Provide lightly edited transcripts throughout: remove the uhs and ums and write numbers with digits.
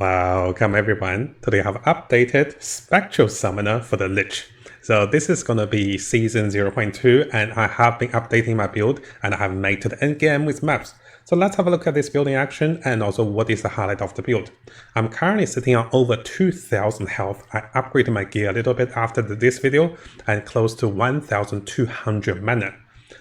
Welcome everyone. Today I have updated Spectre Summoner for the Lich. So this is going to be season 0.2 and I have been updating my build and I have made to the end game with maps. So let's have a look at this build in action and also what is the highlight of the build. I'm currently sitting on over 2000 health. I upgraded my gear a little bit after this video and close to 1200 mana.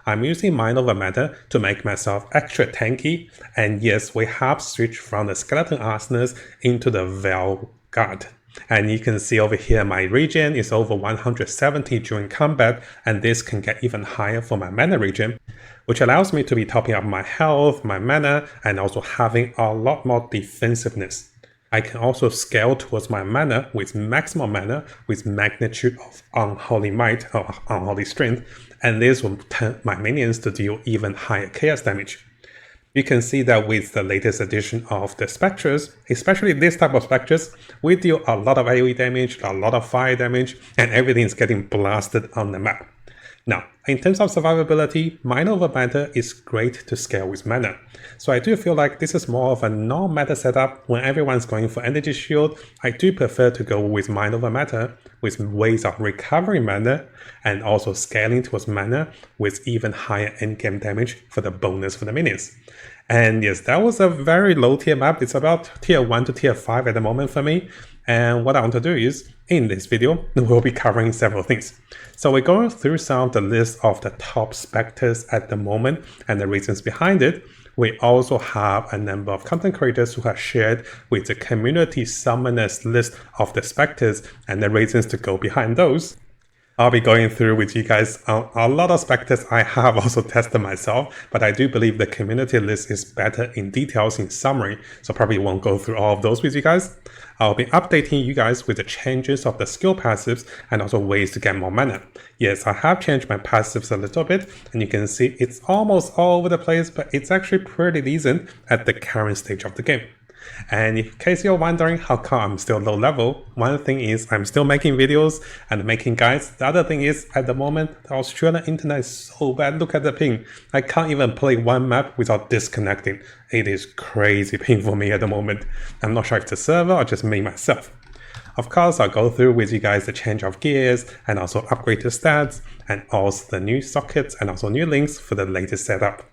I'm using Mind Over Matter to make myself extra tanky, and yes, we have switched from the Skeleton Arsenals into the Vaal Guard. And you can see over here my regen is over 170 during combat, and this can get even higher for my mana regen, which allows me to be topping up my health, my mana, and also having a lot more defensiveness. I can also scale towards my mana with maximum mana with magnitude of Unholy Might or Unholy Strength, and this will turn my minions to deal even higher chaos damage. You can see that with the latest edition of the Spectres, especially this type of Spectres, we deal a lot of AoE damage, a lot of fire damage, and everything is getting blasted on the map. Now, in terms of survivability, Mind Over Matter is great to scale with mana. So I do feel like this is more of a non-meta setup. When everyone's going for energy shield, I do prefer to go with Mind Over Matter with ways of recovering mana and also scaling towards mana with even higher endgame damage for the bonus for the minions. And yes, that was a very low tier map. It's about tier 1 to tier 5 at the moment for me. And what I want to do is, in this video, we'll be covering several things. So we're going through some of the list of the top Spectres at the moment and the reasons behind it. We also have a number of content creators who have shared with the community summoners list of the Spectres and the reasons to go behind those. I'll be going through with you guys a lot of Spectres I have also tested myself, but I do believe the community list is better in details in summary, so probably won't go through all of those with you guys. I'll be updating you guys with the changes of the skill passives and also ways to get more mana. Yes, I have changed my passives a little bit, and you can see it's almost all over the place, but it's actually pretty decent at the current stage of the game. And in case you're wondering how come I'm still low level, one thing is I'm still making videos and making guides. The other thing is at the moment the Australian internet is so bad. Look at the ping. I can't even play one map without disconnecting. It is crazy ping for me at the moment. I'm not sure if it's the server or just me myself. Of course, I'll go through with you guys the change of gears and also upgrade the stats and also the new sockets and also new links for the latest setup.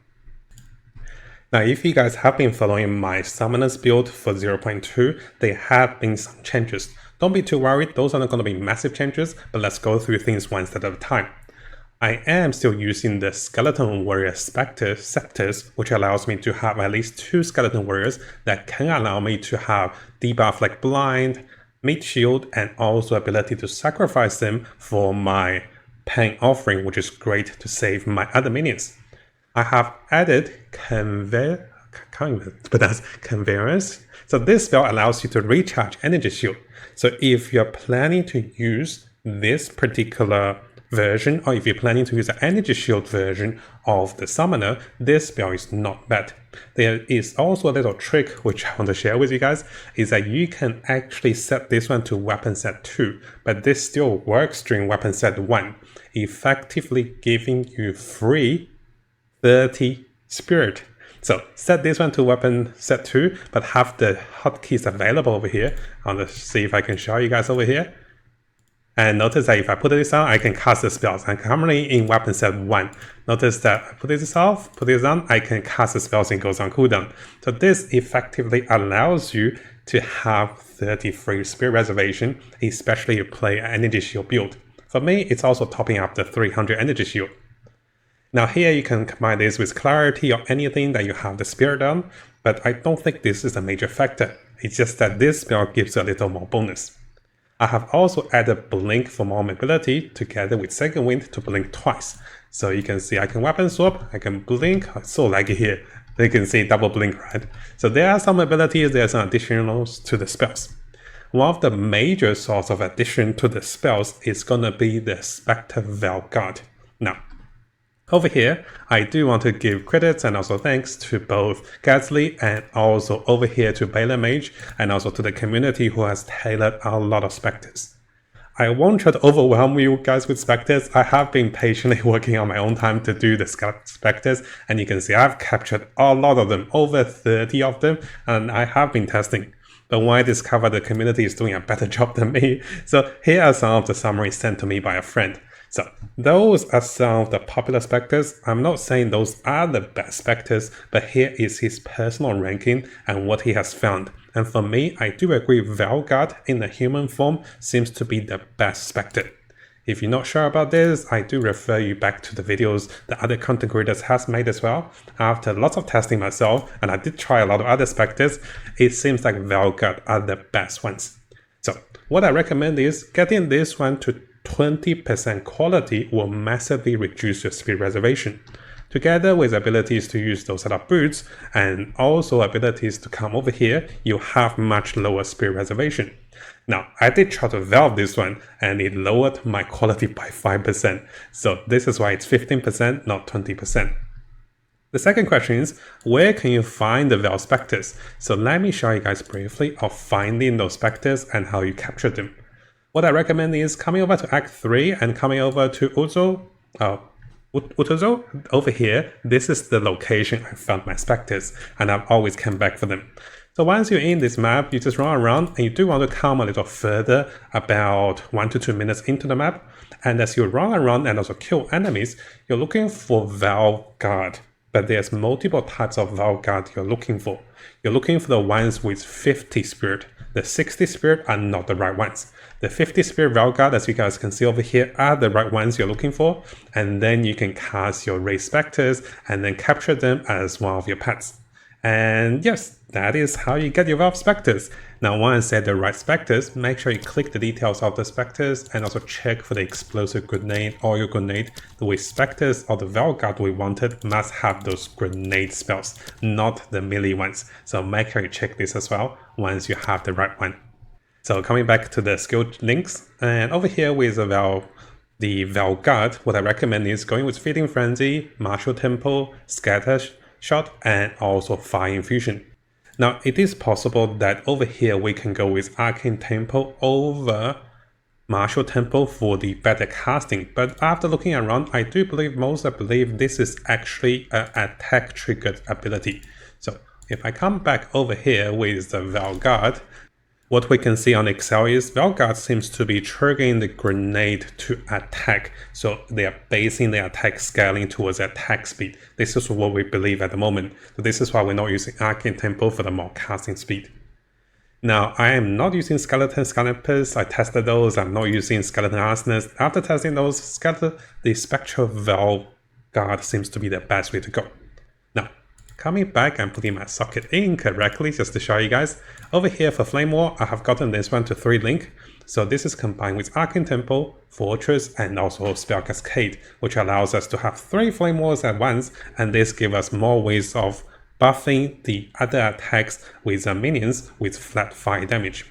Now, if you guys have been following my Summoners build for 0.2, there have been some changes. Don't be too worried, those are not going to be massive changes, but let's go through things one step at a time. I am still using the Skeleton Warrior Spectre Scepters, which allows me to have at least 2 Skeleton Warriors that can allow me to have debuff like Blind, Meat Shield, and also ability to sacrifice them for my Pain Offering, which is great to save my other minions. I have added Conveyance. So this spell allows you to recharge energy shield. So if you're planning to use this particular version, or if you're planning to use the energy shield version of the summoner, this spell is not bad. There is also a little trick which I want to share with you guys, is that you can actually set this one to weapon set 2, but this still works during weapon set 1, effectively giving you free 30 spirit. So set this one to weapon set 2, but have the hotkeys available over here. I want to see if I can show you guys over here. And notice that if I put this on, I can cast the spells. I'm currently in weapon set 1. Notice that I put this off, put this on, I can cast the spells and it goes on cooldown. So this effectively allows you to have 30 free spirit reservation, especially if you play an energy shield build. For me, it's also topping up the 300 energy shield. Now here you can combine this with clarity or anything that you have the spirit on, but I don't think this is a major factor. It's just that this spell gives a little more bonus. I have also added blink for more mobility together with second wind to blink twice. So you can see I can weapon swap, I can blink, it's so laggy here. You can see double blink, right? So there are some abilities, there are some additionals to the spells. One of the major source of addition to the spells is gonna be the Spectre Vaal Guard. Now, over here, I do want to give credits and also thanks to both Ghastly and also over here to Baylor Mage and also to the community who has tailored a lot of Spectres. I won't try to overwhelm you guys with Spectres. I have been patiently working on my own time to do the Spectres, and you can see I've captured a lot of them, over 30 of them, and I have been testing. but when I discovered the community is doing a better job than me, so here are some of the summaries sent to me by a friend. So those are some of the popular specters. I'm not saying those are the best specters, but here is his personal ranking and what he has found. And for me, I do agree Vaal Guard in the human form seems to be the best specter. If you're not sure about this, I do refer you back to the videos that other content creators has made as well. After lots of testing myself, and I did try a lot of other specters, it seems like Vaal Guard are the best ones. So what I recommend is getting this one to 20% quality will massively reduce your speed reservation. Together with abilities to use those set of boots and also abilities to come over here, you have much lower speed reservation. Now, I did try to valve this one and it lowered my quality by 5%. So this is why it's 15%, not 20%. The second question is, where can you find the Vaal specters? So let me show you guys briefly of finding those specters and how you capture them. What I recommend is coming over to Act 3 and coming over to Utozo. Over here, this is the location I found my specters, and I've always come back for them. So once you're in this map, you just run around and you do want to come a little further, about 1 to 2 minutes into the map. And as you run around and also kill enemies, you're looking for Vaal Guard. But there's multiple types of Vaal Guard you're looking for. You're looking for the ones with 50 spirit. The 60 spirit are not the right ones. The 50 spirit Vaal Guard, as you guys can see over here, are the right ones you're looking for. And then you can cast your raid specters and then capture them as one of your pets. And yes, that is how you get your Vaal specters. Now, once they're the right specters, make sure you click the details of the specters and also check for the explosive grenade or your grenade. The way specters or the Vaal Guard we wanted must have those grenade spells, not the melee ones. So make sure you check this as well once you have the right one. So coming back to the skill links, and over here with the Vaal Guard, what I recommend is going with Feeding Frenzy, Martial Tempo, Scatter Shot, and also Fire Infusion. Now, it is possible that over here we can go with Arcane Tempo over Martial Tempo for the better casting, but after looking around, I believe this is actually an attack triggered ability. So if I come back over here with the Vaal Guard, what we can see on Exile is Vaal Guard seems to be triggering the grenade to attack. So they are basing the attack scaling towards attack speed. This is what we believe at the moment. So this is why we're not using Arcane Tempo for the more casting speed. Now, I am not using Skeleton Scalpers. I tested those. I'm not using Skeleton Arsonist. After testing those, the Spectral Vaal Guard seems to be the best way to go. Now, coming back and putting my socket in correctly just to show you guys. Over here for Flame War, I have gotten this one to 3 link. So this is combined with Arcane Tempo, Fortress, and also Spell Cascade, which allows us to have 3 Flame Wars at once, and this gives us more ways of buffing the other attacks with the minions with flat fire damage.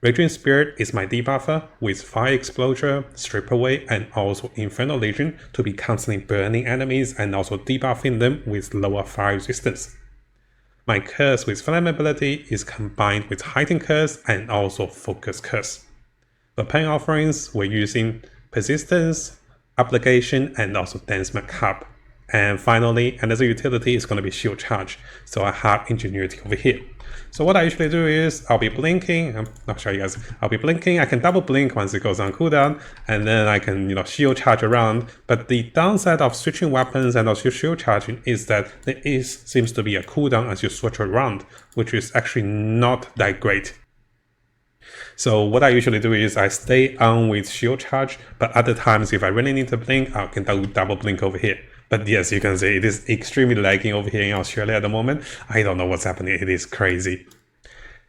Raging Spirit is my debuffer with Fire Explosion, Strip Away, and also Infernal Legion to be constantly burning enemies and also debuffing them with lower fire resistance. My Curse with Flame ability is combined with Heightened Curse and also Focus Curse. For Pain Offerings, we're using Persistence, Obligation, and also Dance Macabre. And finally, another utility is going to be Shield Charge, so I have Ingenuity over here. So what I usually do is I'll be blinking, I'll show you guys, I'll be blinking, I can double blink once it goes on cooldown, and then I can, shield charge around. But the downside of switching weapons and also shield charging is that there seems to be a cooldown as you switch around, which is actually not that great. So what I usually do is I stay on with shield charge, but other times if I really need to blink, I can double blink over here. But yes, you can see it is extremely lagging over here in Australia at the moment. I don't know what's happening, it is crazy.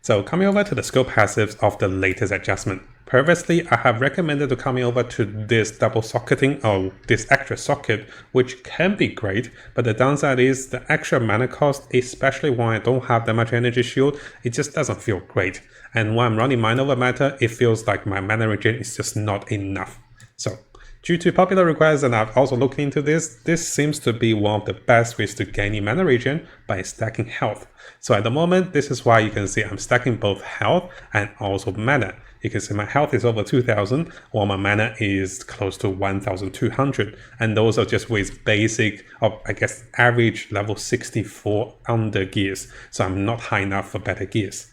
So coming over to the skill passives of the latest adjustment. Previously, I have recommended to coming over to this double socketing or this extra socket, which can be great, but the downside is the extra mana cost, especially when I don't have that much energy shield, it just doesn't feel great. And when I'm running Mind Over Matter, it feels like my mana regen is just not enough. So due to popular requests, and I've also looked into this seems to be one of the best ways to gain mana regen by stacking health. So at the moment, this is why you can see I'm stacking both health and also mana. You can see my health is over 2000, while my mana is close to 1200. And those are just with basic, or I guess average level 64 under gears. So I'm not high enough for better gears.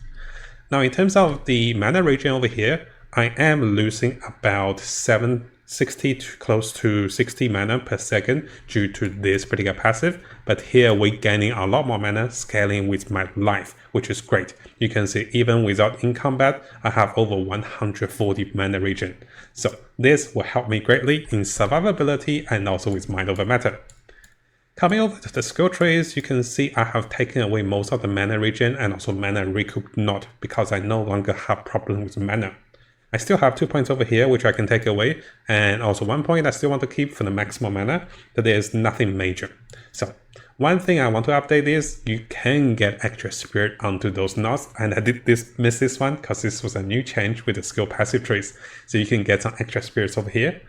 Now in terms of the mana regen over here, I am losing about 760 to close to 60 mana per second due to this particular passive, but here we're gaining a lot more mana scaling with my life, which is great. You can see even without in combat, I have over 140 mana regen. So this will help me greatly in survivability and also with Mind Over Matter. Coming over to the skill trees, you can see I have taken away most of the mana regen and also mana recoup not because I no longer have problem with mana. I still have 2 points over here which I can take away, and also 1 point I still want to keep for the maximum mana, but there's nothing major. So one thing I want to update is you can get extra spirit onto those knots, and I did miss this one because this was a new change with the skill passive trees. So you can get some extra spirits over here.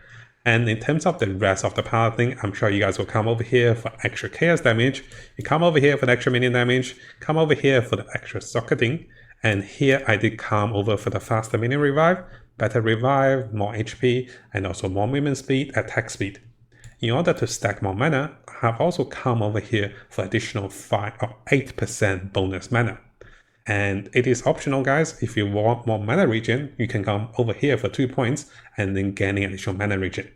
And in terms of the rest of the power thing, I'm sure you guys will come over here for extra chaos damage. You come over here for the extra minion damage, come over here for the extra socketing. And here I did come over for the faster minion revive, better revive, more HP, and also more movement speed, attack speed. In order to stack more mana, I have also come over here for additional 5 or 8% bonus mana. And it is optional, guys. If you want more mana regen, you can come over here for 2 points and then gaining additional mana regen.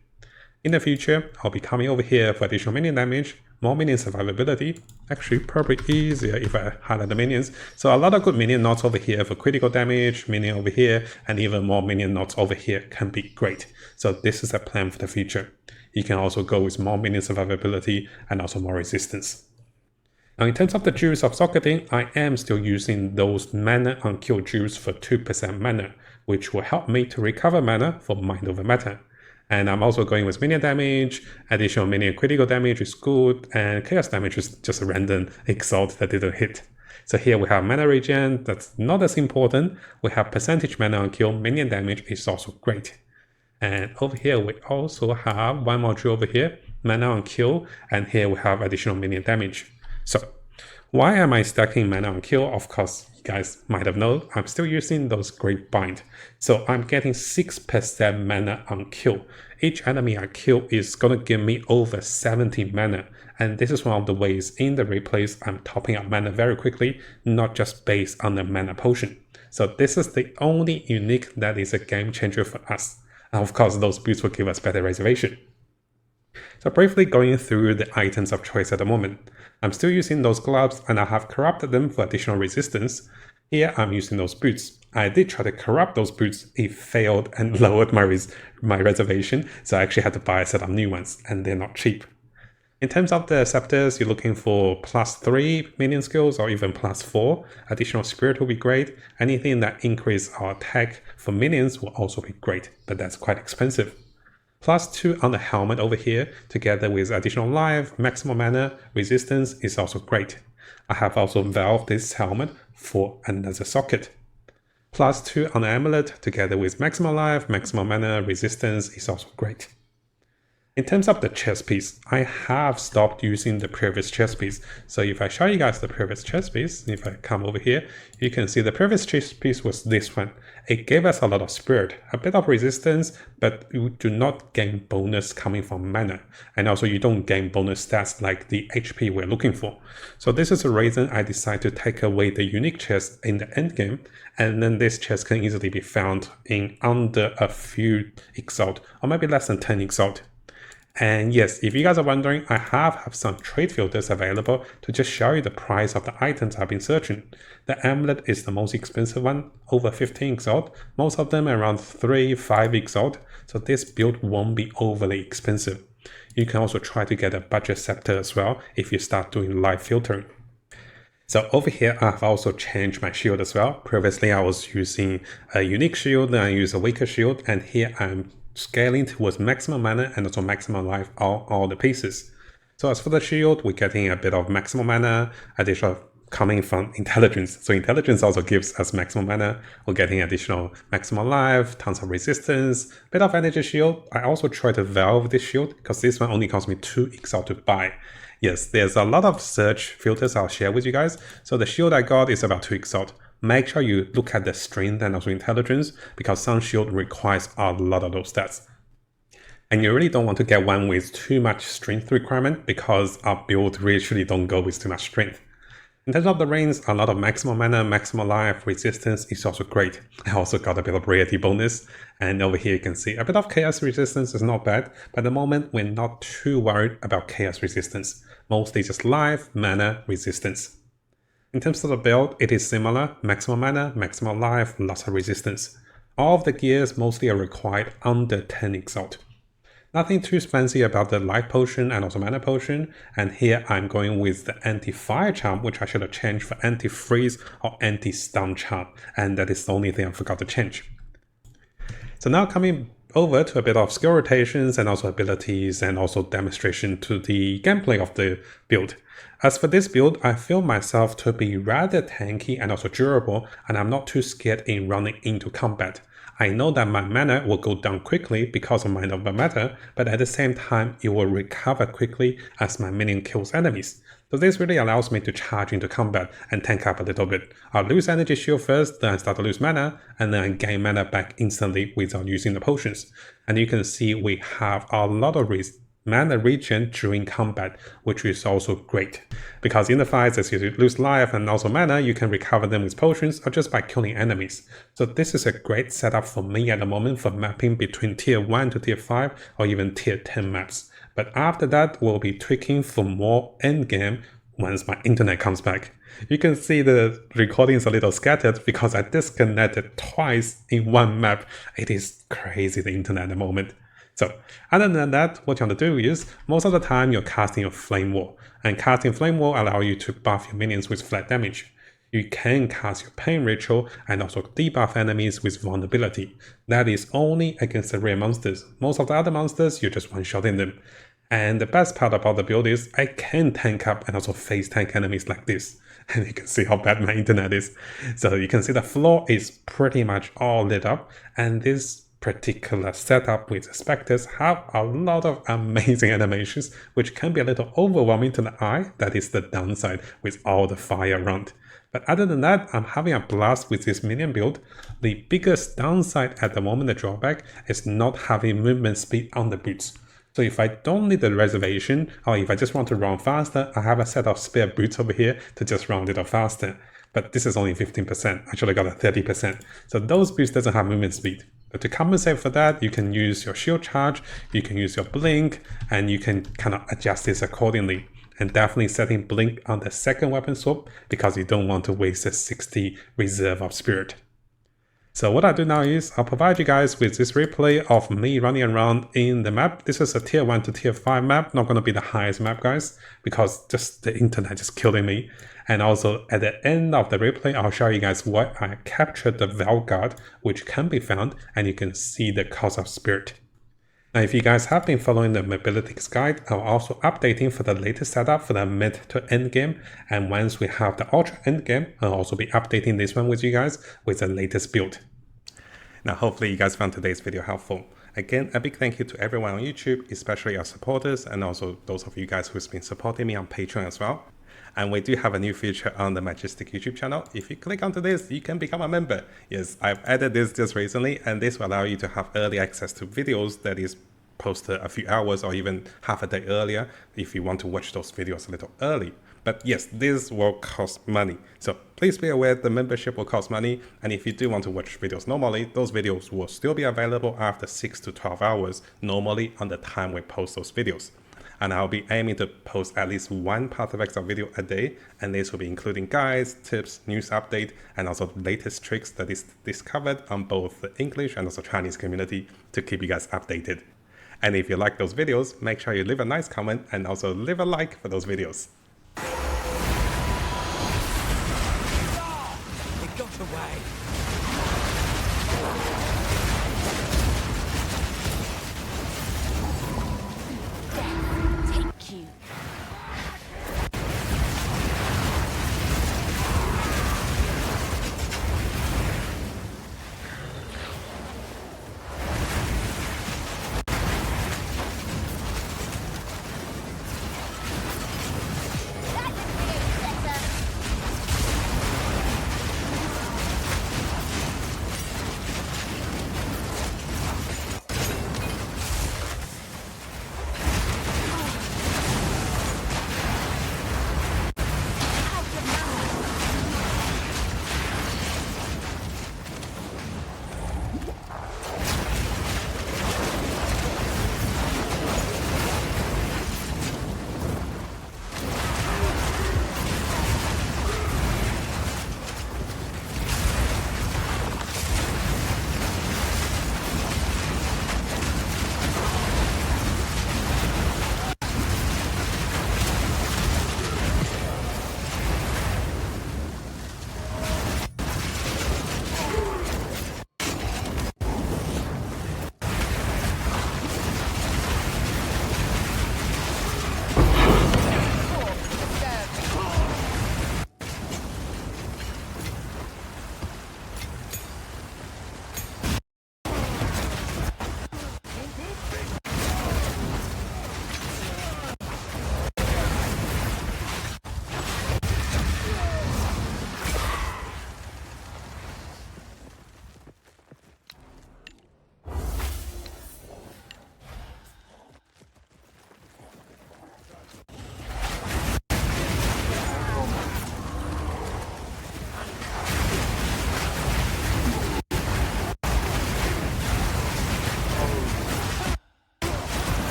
In the future, I'll be coming over here for additional minion damage, more minion survivability. Actually, probably easier if I highlight the minions. So a lot of good minion knots over here for critical damage, minion over here, and even more minion knots over here can be great. So this is a plan for the future. You can also go with more minion survivability and also more resistance. Now in terms of the juice of socketing, I am still using those mana on kill juice for 2% mana, which will help me to recover mana for Mind Over Matter. And I'm also going with minion damage, additional minion critical damage is good, and chaos damage is just a random exalt that didn't hit. So here we have mana regen, that's not as important. We have percentage mana on kill, minion damage is also great. And over here we also have one more jewel over here, mana on kill, and here we have additional minion damage. So why am I stacking mana on kill? Of course, you guys might have known, I'm still using those Great Bind. So I'm getting 6% mana on kill. Each enemy I kill is going to give me over 70 mana. And this is one of the ways in the replays I'm topping up mana very quickly, not just based on the mana potion. So this is the only unique that is a game changer for us. And of course, those boots will give us better reservation. So briefly going through the items of choice at the moment. I'm still using those gloves and I have corrupted them for additional resistance. Here I'm using those boots. I did try to corrupt those boots, it failed and lowered my reservation, so I actually had to buy a set of new ones, and they're not cheap. In terms of the scepters, you're looking for +3 minion skills or even +4. Additional spirit will be great. Anything that increases our attack for minions will also be great, but that's quite expensive. +2 on the helmet over here, together with additional life, maximum mana, resistance is also great. I have also valved this helmet for another socket. +2 on the amulet, together with maximum life, maximum mana, resistance is also great. In terms of the chest piece, I have stopped using the previous chest piece. So if I show you guys the previous chest piece, if I come over here, you can see the previous chest piece was this one. It gave us a lot of spirit, a bit of resistance, but you do not gain bonus coming from mana. And also you don't gain bonus stats like the HP we're looking for. So this is the reason I decided to take away the unique chest in the end game. And then this chest can easily be found in under a few exalt, or maybe less than 10 exalt. And yes, if you guys are wondering, I have some trade filters available to just show you the price of the items I've been searching. The amulet is the most expensive one, over 15 exalt, most of them around 3-5 exalt, so this build won't be overly expensive. You can also try to get a budget scepter as well if you start doing live filtering. So over here, I've also changed my shield as well. Previously, I was using a unique shield, then I use a weaker shield, and here I'm scaling towards maximum mana and also maximum life all the pieces. So as for the shield, we're getting a bit of maximum mana, additional coming from intelligence. So intelligence also gives us maximum mana. We're getting additional maximum life, tons of resistance, bit of energy shield. I also try to valve this shield because this one only cost me 2 exalt to buy. Yes, there's a lot of search filters I'll share with you guys. So the shield I got is about 2 exalt. Make sure you look at the strength and also intelligence because some shield requires a lot of those stats. And you really don't want to get one with too much strength requirement because our build really don't go with too much strength. In terms of the rings, a lot of maximum mana, maximum life, resistance is also great. I also got a bit of rarity bonus, and over here you can see a bit of chaos resistance is not bad, but at the moment we're not too worried about chaos resistance, mostly just life, mana, resistance. In terms of the build, it is similar, maximum mana, maximum life, lots of resistance. All of the gears mostly are required under 10 Exalt. Nothing too fancy about the life potion and also mana potion, and here I'm going with the anti-fire charm, which I should have changed for anti-freeze or anti-stun charm, and that is the only thing I forgot to change. So now coming over to a bit of skill rotations and also abilities and also demonstration to the gameplay of the build. As for this build, I feel myself to be rather tanky and also durable, and I'm not too scared in running into combat. I know that my mana will go down quickly because of my number matter, but at the same time, it will recover quickly as my minion kills enemies. So this really allows me to charge into combat and tank up a little bit. I'll lose energy shield first, then I start to lose mana, and then I gain mana back instantly without using the potions. And you can see we have a lot of mana regen during combat, which is also great. Because in the fights, as you lose life and also mana, you can recover them with potions or just by killing enemies. So this is a great setup for me at the moment for mapping between tier 1 to tier 5 or even tier 10 maps. But after that, we'll be tweaking for more endgame once my internet comes back. You can see the recording is a little scattered because I disconnected twice in one map. It is crazy, the internet at the moment. So other than that, what you want to do is, most of the time you're casting your Flame Wall, and casting Flame Wall allows you to buff your minions with flat damage. You can cast your Pain Ritual and also debuff enemies with vulnerability. That is only against the rare monsters. Most of the other monsters, you're just one-shotting them. And the best part about the build is I can tank up and also face tank enemies like this. And you can see how bad my internet is. So you can see the floor is pretty much all lit up, and this particular setup with Spectres have a lot of amazing animations, which can be a little overwhelming to the eye. That is the downside with all the fire around. But other than that, I'm having a blast with this minion build. The biggest downside at the moment, the drawback, is not having movement speed on the boots. So if I don't need the reservation, or if I just want to run faster, I have a set of spare boots over here to just run a little faster. But this is only 15%, I should have got a 30%. So those boots doesn't have movement speed. But to compensate for that, you can use your shield charge, you can use your blink, and you can kind of adjust this accordingly. And definitely setting blink on the second weapon swap because you don't want to waste a 60 reserve of spirit. So what I do now is I'll provide you guys with this replay of me running around in the map. This is a tier 1 to tier 5 map, not going to be the highest map, guys, because just the internet is killing me. And also at the end of the replay, I'll show you guys what I captured the Vaal guard, which can be found, and you can see the cost of spirit. Now, if you guys have been following the Mobility's guide, I'm also updating for the latest setup for the mid to end game. And once we have the ultra end game, I'll also be updating this one with you guys with the latest build. Now, hopefully you guys found today's video helpful. Again, a big thank you to everyone on YouTube, especially our supporters, and also those of you guys who's been supporting me on Patreon as well. And we do have a new feature on the Mattjestic YouTube channel. If you click onto this, you can become a member. Yes, I've added this just recently, and this will allow you to have early access to videos that is posted a few hours or even half a day earlier if you want to watch those videos a little early. But yes, this will cost money. So please be aware the membership will cost money. And if you do want to watch videos normally, those videos will still be available after 6 to 12 hours, normally on the time we post those videos. And I'll be aiming to post at least one Path of Exile video a day, and this will be including guides, tips, news update, and also the latest tricks that is discovered on both the English and also Chinese community to keep you guys updated. And if you like those videos, make sure you leave a nice comment and also leave a like for those videos. It got away. Take you.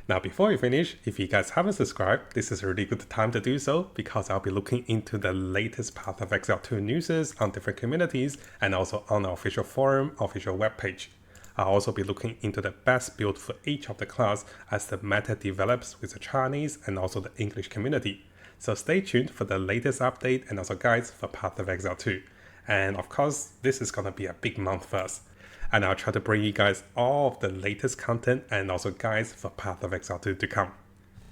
Now, before we finish, if you guys haven't subscribed, this is a really good time to do so because I'll be looking into the latest Path of Exile 2 news on different communities and also on the official forum, official webpage. I'll also be looking into the best build for each of the class as the meta develops with the Chinese and also the English community. So stay tuned for the latest update and also guides for Path of Exile 2. And of course, this is gonna be a big month for us. And I'll try to bring you guys all of the latest content and also guides for Path of Exile 2 to come.